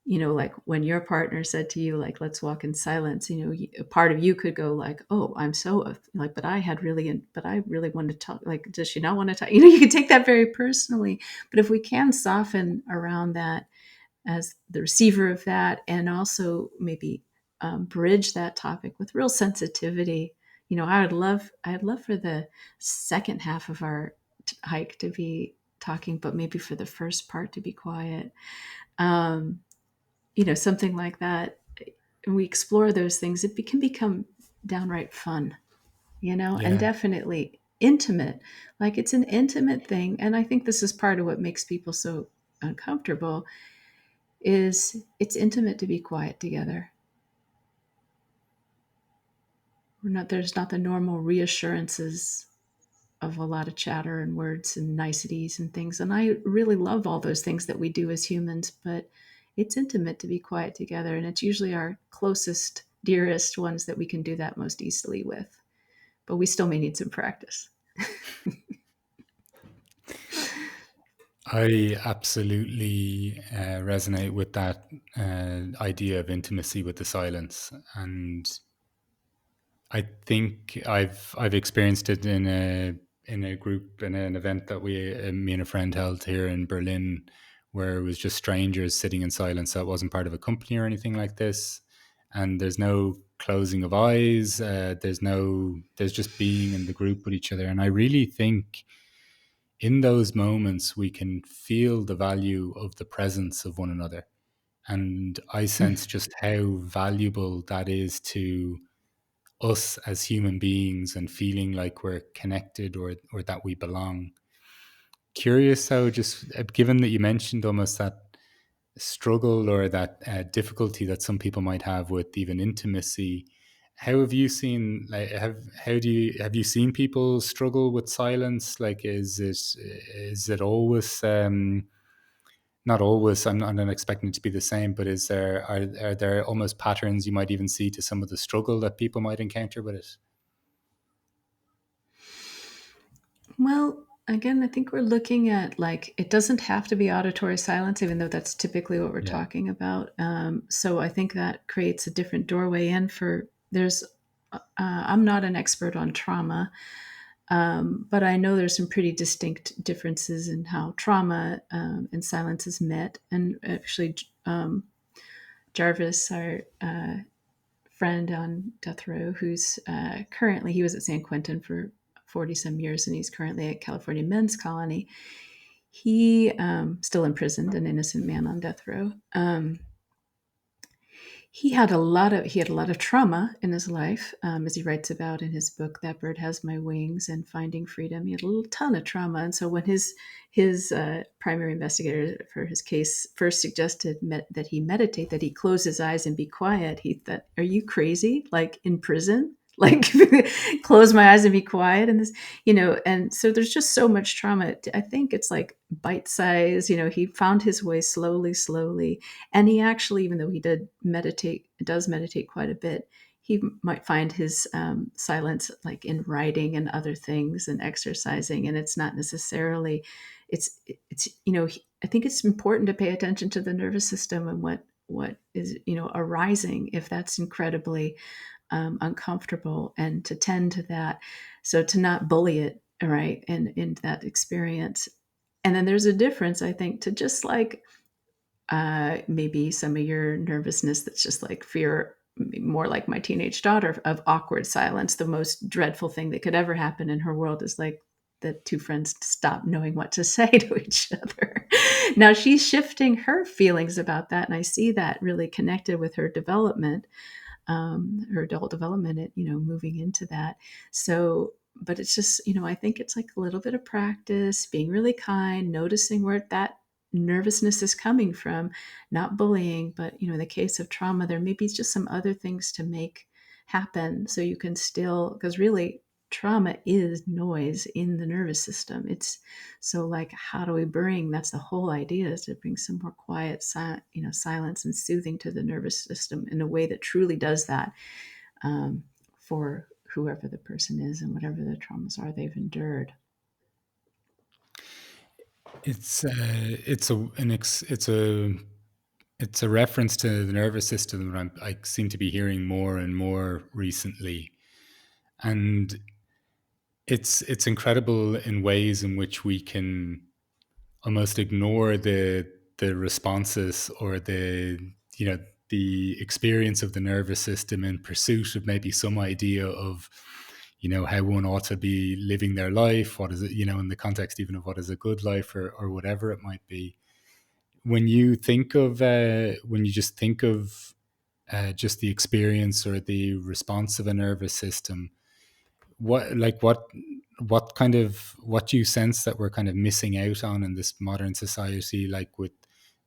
like when your partner said to you, like, let's walk in silence, a part of you could go like, oh, I'm so like, but I really want to talk. Like, does she not want to talk? You can take that very personally. But if we can soften around that as the receiver of that, and also maybe bridge that topic with real sensitivity. I'd love for the second half of our hike to be talking, but maybe for the first part to be quiet. Um, something like that. And we explore those things, it can become downright fun, and Yeah. definitely intimate. Like, it's an intimate thing. And I think this is part of what makes people so uncomfortable, is it's intimate to be quiet together. There's not the normal reassurances of a lot of chatter and words and niceties and things. And I really love all those things that we do as humans, but it's intimate to be quiet together. And it's usually our closest, dearest ones that we can do that most easily with. But we still may need some practice. I absolutely resonate with that idea of intimacy with the silence, and I think I've experienced it in a group in an event that me and a friend held here in Berlin, where it was just strangers sitting in silence. So it wasn't part of a company or anything like this, and there's no closing of eyes. There's just being in the group with each other, and I really think in those moments we can feel the value of the presence of one another, and I sense just how valuable that is to us as human beings and feeling like we're connected or that we belong. Curious how just given that you mentioned almost that struggle or that difficulty that some people might have with even intimacy, how have you seen like have you seen people struggle with silence? Like is it always not always, I'm not expecting it to be the same, but are there almost patterns you might even see to some of the struggle that people might encounter with it? Well, again, I think we're looking at like it doesn't have to be auditory silence, even though that's typically what we're Yeah. talking about. So I think that creates a different doorway in for there's. I'm not an expert on trauma, but I know there's some pretty distinct differences in how trauma and silence is met. And actually, Jarvis, our friend on death row, who's currently, he was at San Quentin for 40 some years, and he's currently at California Men's Colony. He still imprisoned, an innocent man on death row. He had a lot of trauma in his life, as he writes about in his book "That Bird Has My Wings" and "Finding Freedom." He had a little ton of trauma, and so when his primary investigator for his case first suggested that he meditate, that he close his eyes and be quiet, he thought, "Are you crazy? Like in prison?" Like close my eyes and be quiet and this, and so there's just so much trauma. I think it's like bite size. He found his way slowly, and he actually, even though he does meditate quite a bit, he might find his silence like in writing and other things and exercising. And it's not necessarily, it's, I think it's important to pay attention to the nervous system and what is, arising if that's incredibly uncomfortable, and to tend to that. So to not bully it, right, and in that experience. And then there's a difference, I think, to just like maybe some of your nervousness that's just like fear, more like my teenage daughter, of awkward silence. The most dreadful thing that could ever happen in her world is like the two friends stop knowing what to say to each other. Now she's shifting her feelings about that, and I see that really connected with her development, her adult development, moving into that. So, but it's just, I think it's like a little bit of practice, being really kind, noticing where that nervousness is coming from, not bullying, but, in the case of trauma, there may be just some other things to make happen so you can still, because really, trauma is noise in the nervous system. It's so like, how do we bring, that's the whole idea, is to bring some more quiet, silence and soothing to the nervous system in a way that truly does that, for whoever the person is and whatever the traumas are they've endured. It's a reference to the nervous system that I seem to be hearing more and more recently, and it's incredible in ways in which we can almost ignore the responses or the experience of the nervous system in pursuit of maybe some idea of how one ought to be living their life, what is it, in the context even of what is a good life, or whatever it might be. When you just think of just the experience or the response of a nervous system, what do you sense that we're kind of missing out on in this modern society, like with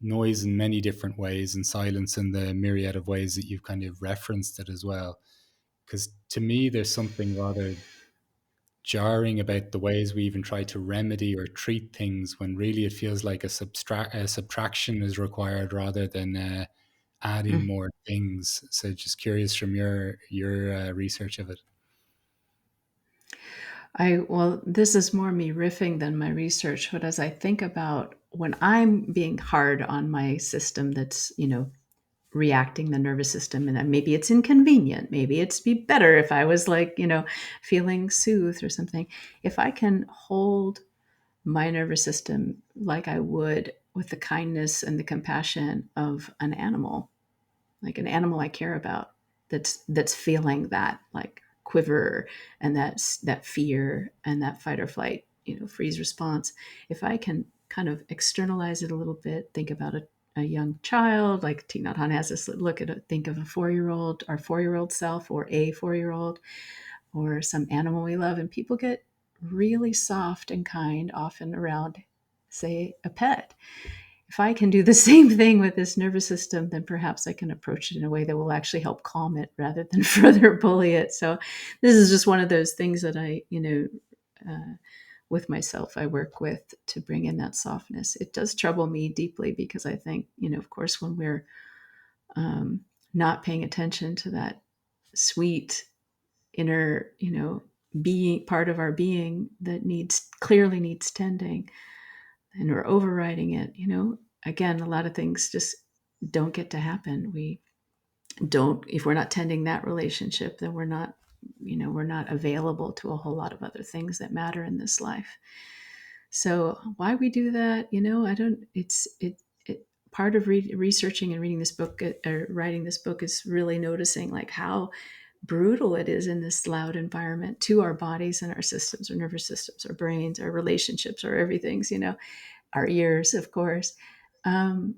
noise in many different ways and silence in the myriad of ways that you've kind of referenced it as well? Because to me there's something rather jarring about the ways we even try to remedy or treat things when really it feels like a subtraction is required rather than adding Mm. more things. So just curious from your research of it. Well, this is more me riffing than my research, but as I think about when I'm being hard on my system that's, reacting the nervous system, and maybe it's inconvenient, maybe it's be better if I was like, feeling soothed or something. If I can hold my nervous system like I would with the kindness and the compassion of an animal, like an animal I care about, that's feeling that like quiver and that fear and that fight or flight, freeze response. If I can kind of externalize it a little bit, think about a young child, like Thich Nhat Hanh has this look at think of a 4-year-old, our 4-year-old self, or a 4-year-old, or some animal we love, and people get really soft and kind often around, say, a pet. If I can do the same thing with this nervous system, then perhaps I can approach it in a way that will actually help calm it rather than further bully it. So this is just one of those things that I, with myself, I work with to bring in that softness. It does trouble me deeply because I think, of course, when we're not paying attention to that sweet inner, being part of our being that clearly needs tending, and we're overriding it, again, a lot of things just don't get to happen. We don't, if we're not tending that relationship, then we're not available to a whole lot of other things that matter in this life. So why we do that, I don't, it part of researching and reading this book, or writing this book, is really noticing like how brutal it is in this loud environment to our bodies and our systems, our nervous systems, our brains, our relationships, our everything's, our ears, of course. Um,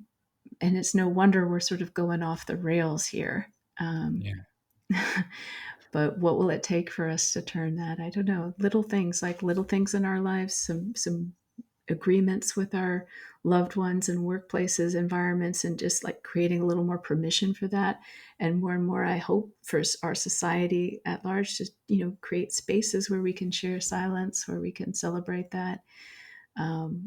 and it's no wonder we're sort of going off the rails here. Yeah. But what will it take for us to turn that? I don't know. Little things, like little things in our lives, some agreements with our loved ones and workplaces, environments, and just like creating a little more permission for that. And more, I hope, for our society at large to, create spaces where we can share silence, where we can celebrate that.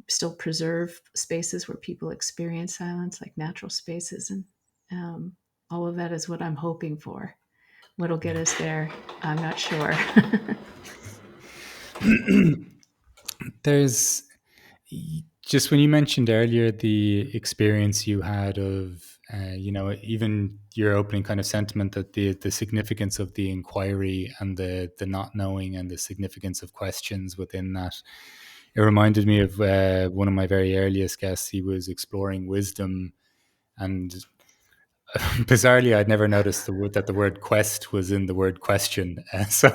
Still preserve spaces where people experience silence, like natural spaces. And all of that is what I'm hoping for. What'll get us there, I'm not sure. There's just when you mentioned earlier the experience you had of, even your opening kind of sentiment that the significance of the inquiry and the not knowing and the significance of questions within that. It reminded me of one of my very earliest guests. He was exploring wisdom, and bizarrely, I'd never noticed that the word quest was in the word question. So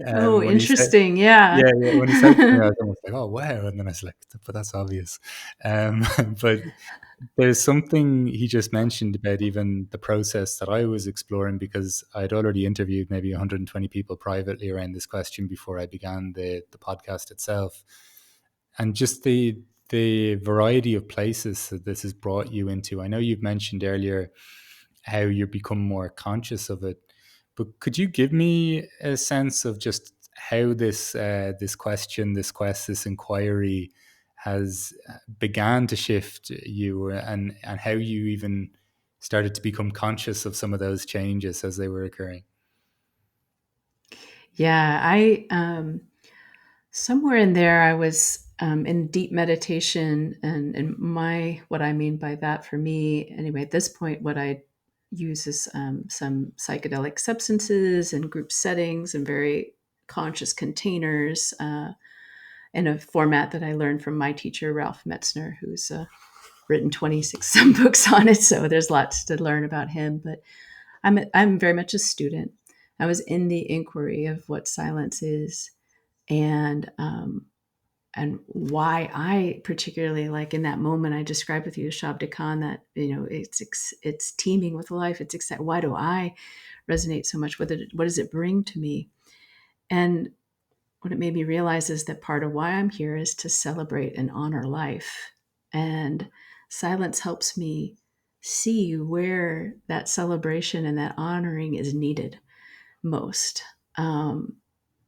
Oh, when he said, interesting. yeah, Yeah. yeah, when he said it to me, I was almost like, oh, wow. And then I was like, but that's obvious. Um, but there's something he just mentioned about even the process that I was exploring, because I'd already interviewed maybe 120 people privately around this question before I began the podcast itself. And just the variety of places that this has brought you into. I know you've mentioned earlier how you become more conscious of it, but could you give me a sense of just how this question, this quest, this inquiry has began to shift you, and how you even started to become conscious of some of those changes as they were occurring? Yeah. Somewhere in there, I was in deep meditation. And what I mean by that for me, anyway, at this point, what I use is some psychedelic substances in group settings and very conscious containers, in a format that I learned from my teacher, Ralph Metzner, who's written 26 some books on it. So there's lots to learn about him. But I'm very much a student. I was in the inquiry of what silence is, and why I particularly like in that moment I described with you, Shabda Khan, that it's teeming with life. It's exciting. Why do I resonate so much with it? What does it bring to me? And what it made me realize is that part of why I'm here is to celebrate and honor life. And silence helps me see where that celebration and that honoring is needed most.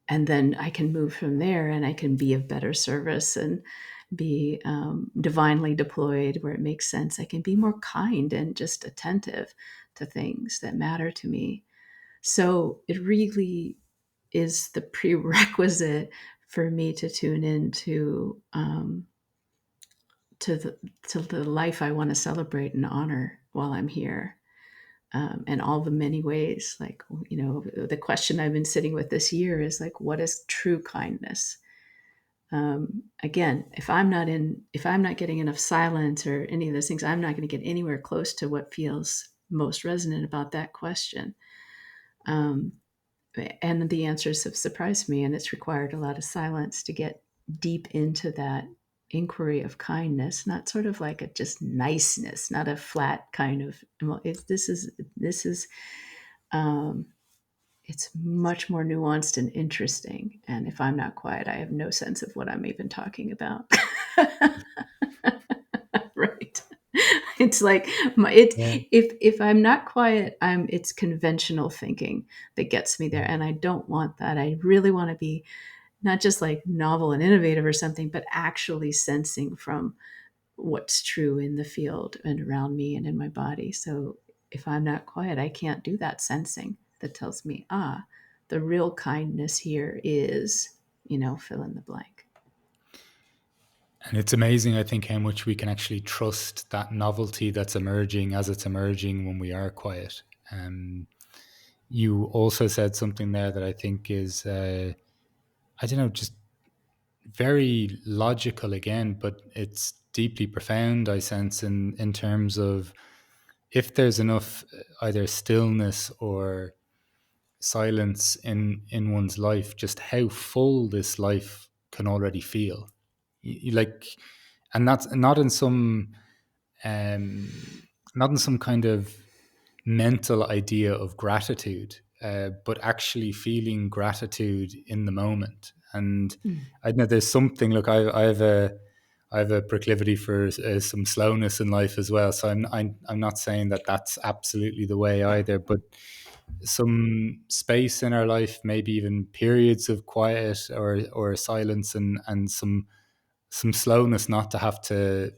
And then I can move from there, and I can be of better service and be divinely deployed where it makes sense. I can be more kind and just attentive to things that matter to me. So it really is the prerequisite for me to tune in to the life I want to celebrate and honor while I'm here, and all the many ways. Like, the question I've been sitting with this year is like, what is true kindness? Again, if I'm not getting enough silence or any of those things, I'm not going to get anywhere close to what feels most resonant about that question. And the answers have surprised me, and it's required a lot of silence to get deep into that inquiry of kindness, not sort of like a just niceness, not a flat kind of. This is it's much more nuanced and interesting. And if I'm not quiet, I have no sense of what I'm even talking about. Right. It's like Yeah. if I'm not quiet, it's conventional thinking that gets me there, and I don't want that. I really want to be not just like novel and innovative or something, but actually sensing from what's true in the field and around me and in my body. So if I'm not quiet, I can't do that sensing that tells me, the real kindness here is, fill in the blank. And it's amazing, I think, how much we can actually trust that novelty that's emerging as it's emerging when we are quiet. You also said something there that I think is, I don't know, just very logical again, but it's deeply profound, I sense, in terms of if there's enough either stillness or silence in one's life, just how full this life can already feel. Like, and that's um, not in some kind of mental idea of gratitude, but actually feeling gratitude in the moment. And Mm. I know there's something. Look, I have a proclivity for some slowness in life as well. So I'm not saying that that's absolutely the way either, but some space in our life, maybe even periods of quiet or silence, and some slowness, not to have to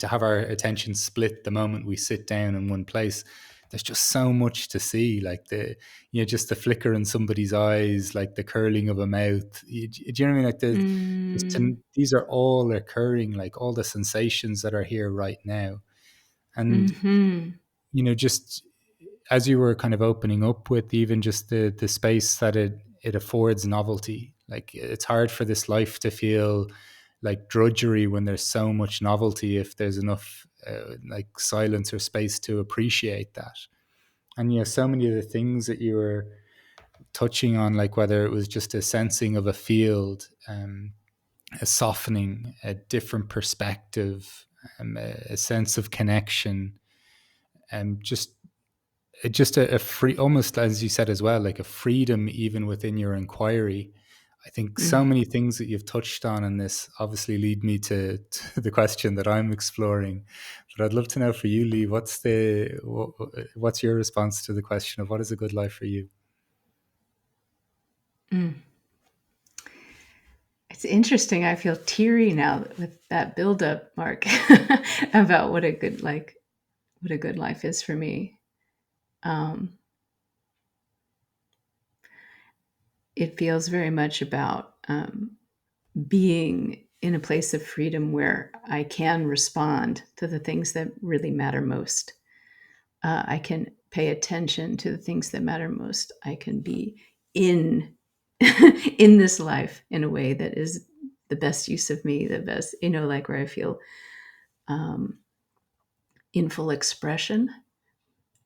have our attention split the moment we sit down in one place. There's just so much to see, like just the flicker in somebody's eyes, like the curling of a mouth. Do you know what I mean? Like Mm. these are all occurring, like all the sensations that are here right now. And Hmm. just as you were kind of opening up with even just the space that it affords novelty. Like, it's hard for this life to feel like drudgery when there's so much novelty, if there's enough like silence or space to appreciate that. And so many of the things that you were touching on, like whether it was just a sensing of a field, a softening, a different perspective, a sense of connection, and just a free, almost as you said as well, like a freedom even within your inquiry. I think so Mm. many things that you've touched on in this obviously lead me to the question that I'm exploring. But I'd love to know for you, Leigh, what's your response to the question of what is a good life for you? Mm. It's interesting. I feel teary now with that buildup, Mark, about what a good life is for me. Um, it feels very much about being in a place of freedom where I can respond to the things that really matter most. I can pay attention to the things that matter most. I can be in in this life in a way that is the best use of me, the best, like where I feel um, in full expression,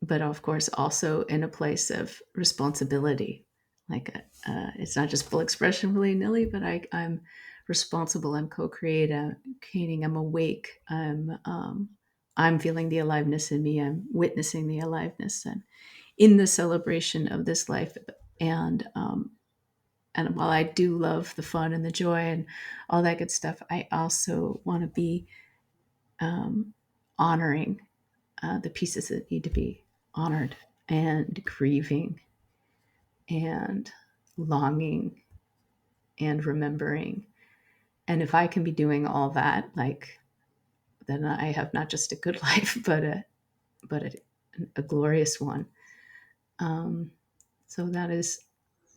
but of course also in a place of responsibility. Like, it's not just full expression willy nilly, but I'm responsible. I'm co-creating. I'm awake. I'm feeling the aliveness in me. I'm witnessing the aliveness and in the celebration of this life. And while I do love the fun and the joy and all that good stuff, I also want to be um, honoring the pieces that need to be honored, and grieving and longing and remembering. And if I can be doing all that, like, then I have not just a good life, but a glorious one. Um, so that is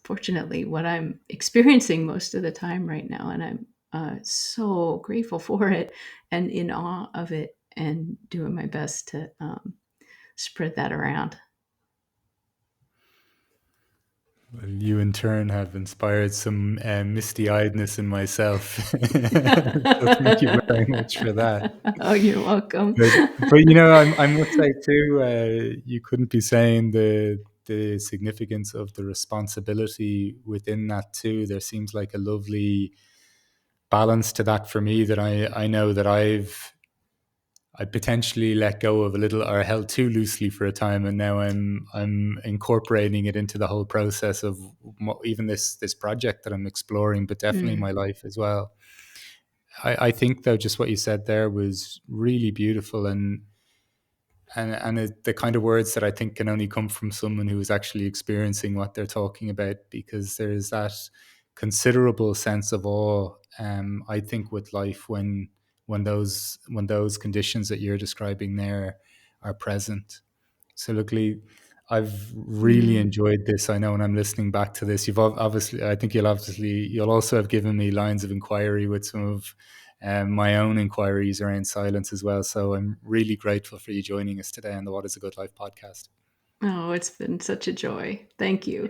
fortunately what I'm experiencing most of the time right now, and so grateful for it and in awe of it, and doing my best to spread that around. Well, you in turn have inspired some misty-eyedness in myself. So thank you very much for that. Oh, you're welcome. But I must say too, you couldn't be saying the significance of the responsibility within that too. There seems like a lovely balance to that for me, that I know that I potentially let go of a little, or held too loosely for a time, and now I'm incorporating it into the whole process of even this project that I'm exploring, but definitely Mm, my life as well. I think though, just what you said there was really beautiful, and the kind of words that I think can only come from someone who is actually experiencing what they're talking about, because there's that considerable sense of awe. I think with life, when those conditions that you're describing there are present. So, look, Lee, I've really mm. enjoyed this. I know when I'm listening back to this, obviously, I think you'll also have given me lines of inquiry with some of my own inquiries around silence as well. So I'm really grateful for you joining us today on the What is a Good Life podcast. Oh, it's been such a joy. Thank you.